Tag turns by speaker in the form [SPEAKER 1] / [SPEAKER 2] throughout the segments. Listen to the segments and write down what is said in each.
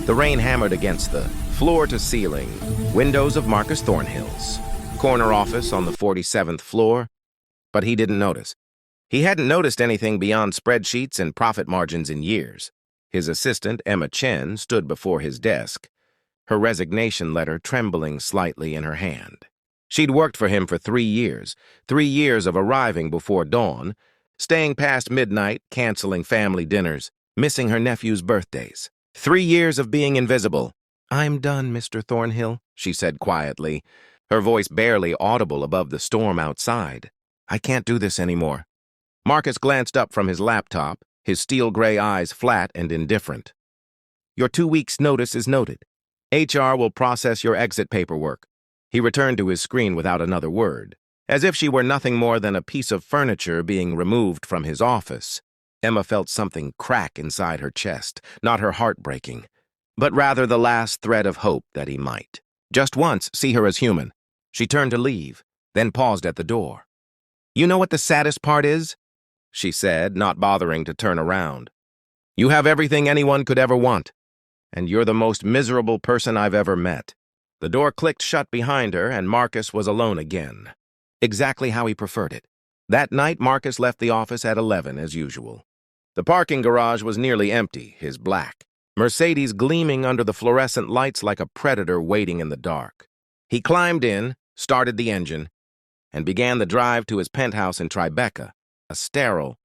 [SPEAKER 1] The rain hammered against the floor-to-ceiling windows of Marcus Thornhill's corner office on the 47th floor, but he didn't notice. He hadn't noticed anything beyond spreadsheets and profit margins in years. His assistant, Emma Chen, stood before his desk, her resignation letter trembling slightly in her hand. She'd worked for him for 3 years of arriving before dawn, staying past midnight, canceling family dinners, missing her nephew's birthdays. 3 years of being invisible. "I'm done, Mr. Thornhill," she said quietly, her voice barely audible above the storm outside. "I can't do this anymore." Marcus glanced up from his laptop, his steel gray eyes flat and indifferent. "Your 2 weeks' notice is noted. HR will process your exit paperwork." He returned to his screen without another word, as if she were nothing more than a piece of furniture being removed from his office. Emma felt something crack inside her chest, not her heart breaking, but rather the last thread of hope that he might just once see her as human. She turned to leave, then paused at the door. "You know what the saddest part is?" she said, not bothering to turn around. "You have everything anyone could ever want, and you're the most miserable person I've ever met." The door clicked shut behind her, and Marcus was alone again. Exactly how he preferred it. That night, Marcus left the office at 11 as usual. The parking garage was nearly empty, his black Mercedes gleaming under the fluorescent lights like a predator waiting in the dark. He climbed in, started the engine, and began the drive to his penthouse in Tribeca, a sterile,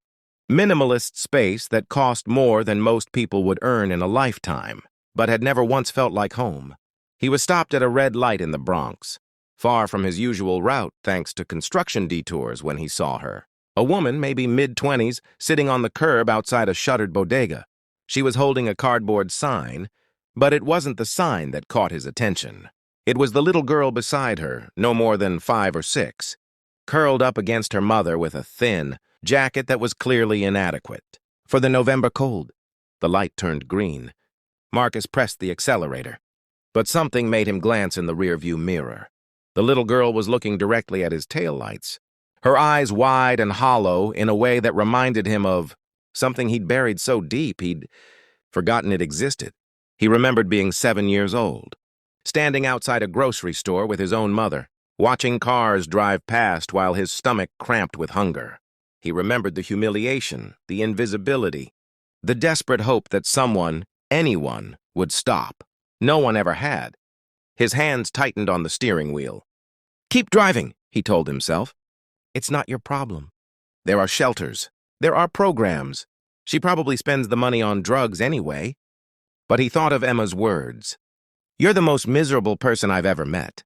[SPEAKER 1] minimalist space that cost more than most people would earn in a lifetime, but had never once felt like home. He was stopped at a red light in the Bronx, far from his usual route thanks to construction detours when he saw her. A woman, maybe mid-20s, sitting on the curb outside a shuttered bodega. She was holding a cardboard sign, but it wasn't the sign that caught his attention. It was the little girl beside her, no more than 5 or 6, curled up against her mother with a thin jacket that was clearly inadequate for the November cold. The light turned green. Marcus pressed the accelerator, but something made him glance in the rearview mirror. The little girl was looking directly at his taillights, her eyes wide and hollow in a way that reminded him of something he'd buried so deep he'd forgotten it existed. He remembered being 7 years old, standing outside a grocery store with his own mother, watching cars drive past while his stomach cramped with hunger. He remembered the humiliation, the invisibility, the desperate hope that someone, anyone, would stop. No one ever had. His hands tightened on the steering wheel. "Keep driving," he told himself. "It's not your problem. There are shelters. There are programs. She probably spends the money on drugs anyway." But he thought of Emma's words. "You're the most miserable person I've ever met."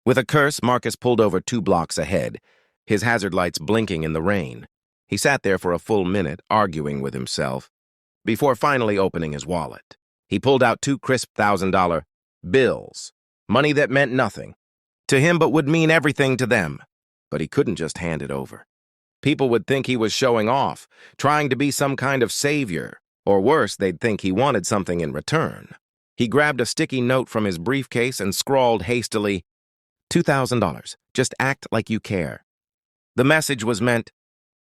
[SPEAKER 1] With a curse, Marcus pulled over 2 blocks ahead, his hazard lights blinking in the rain. He sat there for a full minute, arguing with himself, before finally opening his wallet. He pulled out 2 crisp $1,000 bills, money that meant nothing to him but would mean everything to them. But he couldn't just hand it over. People would think he was showing off, trying to be some kind of savior, or worse, they'd think he wanted something in return. He grabbed a sticky note from his briefcase and scrawled hastily, $2,000. Just act like you care. The message was meant,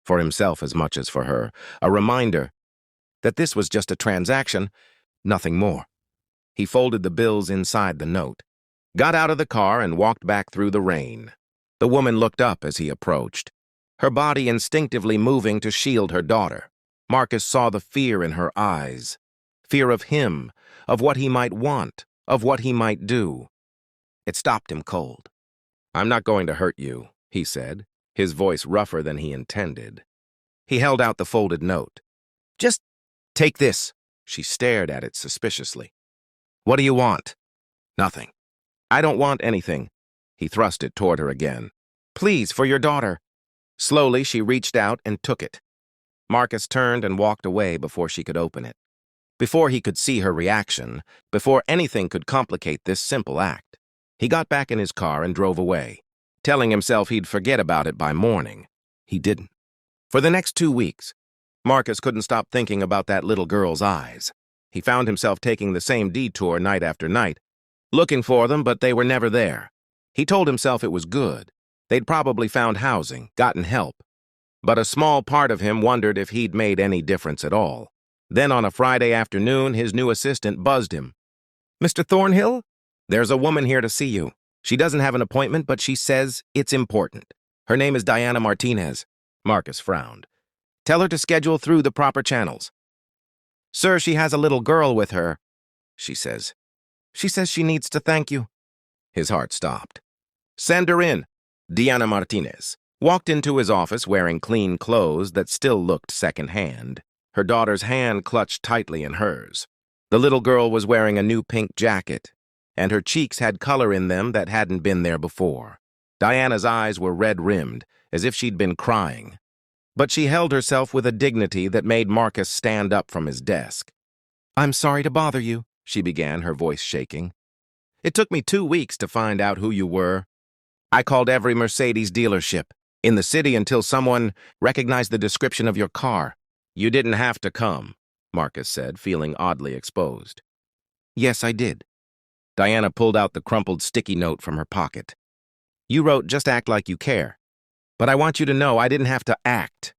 [SPEAKER 1] for himself as much as for her, a reminder that this was just a transaction, nothing more. He folded the bills inside the note, got out of the car, and walked back through the rain. The woman looked up as he approached, her body instinctively moving to shield her daughter. Marcus saw the fear in her eyes, fear of him, of what he might want, of what he might do. It stopped him cold. "I'm not going to hurt you," he said, his voice rougher than he intended. He held out the folded note. "Just take this." She stared at it suspiciously. "What do you want?" "Nothing." "I don't want anything." He thrust it toward her again. "Please, for your daughter." Slowly, she reached out and took it. Marcus turned and walked away before she could open it. Before he could see her reaction, before anything could complicate this simple act, he got back in his car and drove away, telling himself he'd forget about it by morning. He didn't. For the next 2 weeks, Marcus couldn't stop thinking about that little girl's eyes. He found himself taking the same detour night after night, looking for them, but they were never there. He told himself it was good. They'd probably found housing, gotten help. But a small part of him wondered if he'd made any difference at all. Then on a Friday afternoon, his new assistant buzzed him. Mr. Thornhill, there's a woman here to see you. She doesn't have an appointment, but she says it's important. Her name is Diana Martinez. Marcus frowned. Tell her to schedule through the proper channels. Sir, she has a little girl with her, she says. She says she needs to thank you. His heart stopped. Send her in. Diana Martinez walked into his office wearing clean clothes that still looked second-hand. Her daughter's hand clutched tightly in hers. The little girl was wearing a new pink jacket, and her cheeks had color in them that hadn't been there before. Diana's eyes were red-rimmed, as if she'd been crying. But she held herself with a dignity that made Marcus stand up from his desk. I'm sorry to bother you, she began, her voice shaking. It took me 2 weeks to find out who you were. I called every Mercedes dealership in the city until someone recognized the description of your car. You didn't have to come, Marcus said, feeling oddly exposed. Yes, I did. Diana pulled out the crumpled sticky note from her pocket. You wrote, just act like you care. But I want you to know I didn't have to act.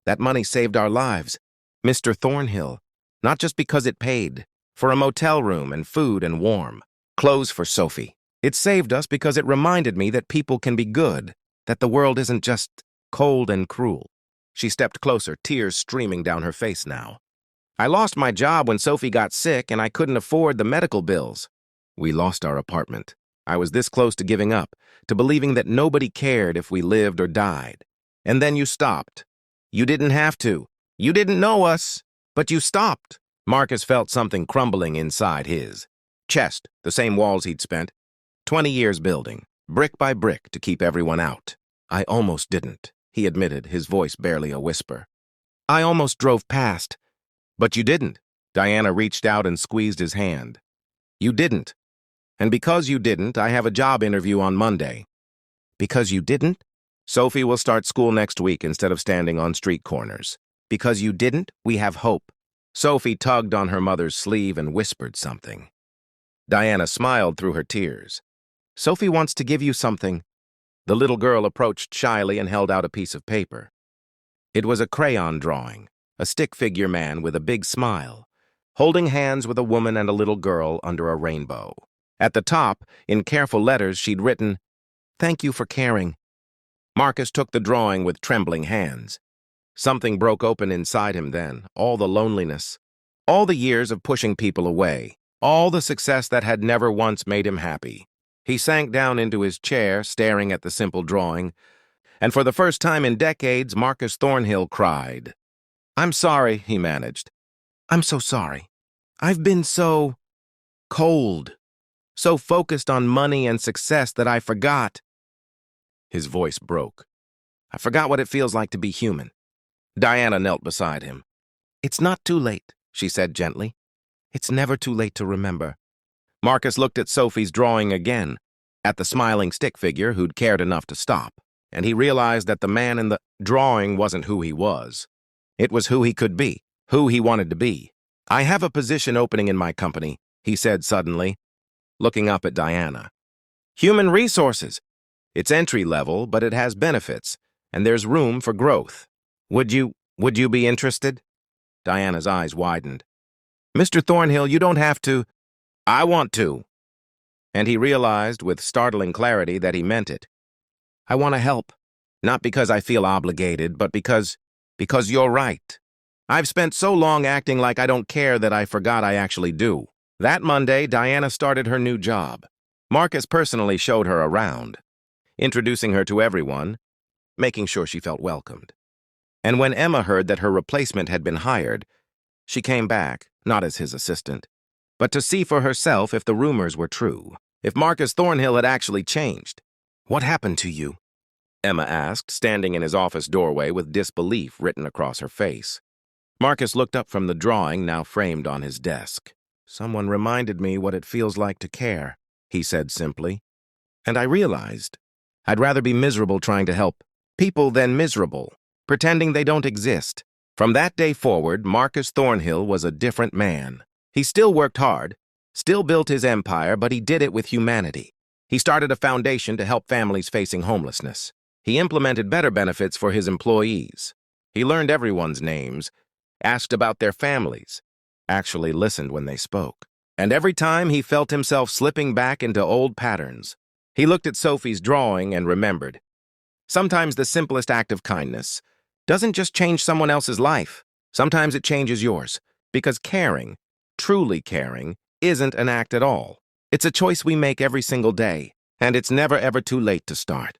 [SPEAKER 1] That money saved our lives, Mr. Thornhill, not just because it paid for a motel room and food and warm clothes for Sophie. It saved us because it reminded me that people can be good, that the world isn't just cold and cruel. She stepped closer, tears streaming down her face now. I lost my job when Sophie got sick and I couldn't afford the medical bills. We lost our apartment. I was this close to giving up, to believing that nobody cared if we lived or died. And then you stopped. You didn't have to. You didn't know us, but you stopped. Marcus felt something crumbling inside his chest, the same walls he'd spent 20 years building, brick by brick, to keep everyone out. I almost didn't, he admitted, his voice barely a whisper. I almost drove past. But you didn't. Diana reached out and squeezed his hand. You didn't. And because you didn't, I have a job interview on Monday. Because you didn't? Sophie will start school next week instead of standing on street corners. Because you didn't, we have hope. Sophie tugged on her mother's sleeve and whispered something. Diana smiled through her tears. Sophie wants to give you something. The little girl approached shyly and held out a piece of paper. It was a crayon drawing, a stick figure man with a big smile, holding hands with a woman and a little girl under a rainbow. At the top, in careful letters, she'd written, Thank you for caring. Marcus took the drawing with trembling hands. Something broke open inside him then, all the loneliness, all the years of pushing people away, all the success that had never once made him happy. He sank down into his chair, staring at the simple drawing, and for the first time in decades, Marcus Thornhill cried. I'm sorry, he managed. I'm so sorry. I've been so cold, so focused on money and success that I forgot. His voice broke. I forgot what it feels like to be human. Diana knelt beside him. It's not too late, she said gently. It's never too late to remember. Marcus looked at Sophie's drawing again, at the smiling stick figure who'd cared enough to stop, and he realized that the man in the drawing wasn't who he was. It was who he could be, who he wanted to be. I have a position opening in my company, he said suddenly, looking up at Diana. Human resources. It's entry level, but it has benefits, and there's room for growth. Would you be interested? Diana's eyes widened. Mr. Thornhill, you don't have to. I want to. And he realized with startling clarity that he meant it. I want to help, not because I feel obligated, but because you're right. I've spent so long acting like I don't care that I forgot I actually do. That Monday, Diana started her new job. Marcus personally showed her around, introducing her to everyone, making sure she felt welcomed. And when Emma heard that her replacement had been hired, she came back, not as his assistant, but to see for herself if the rumors were true, if Marcus Thornhill had actually changed. What happened to you? Emma asked, standing in his office doorway with disbelief written across her face. Marcus looked up from the drawing now framed on his desk. Someone reminded me what it feels like to care, he said simply. And I realized I'd rather be miserable trying to help people than miserable, pretending they don't exist. From that day forward, Marcus Thornhill was a different man. He still worked hard, still built his empire, but he did it with humanity. He started a foundation to help families facing homelessness. He implemented better benefits for his employees. He learned everyone's names, asked about their families, actually listened when they spoke. And every time he felt himself slipping back into old patterns, he looked at Sophie's drawing and remembered. Sometimes the simplest act of kindness doesn't just change someone else's life. Sometimes it changes yours, because caring, truly caring, isn't an act at all. It's a choice we make every single day, and it's never ever too late to start.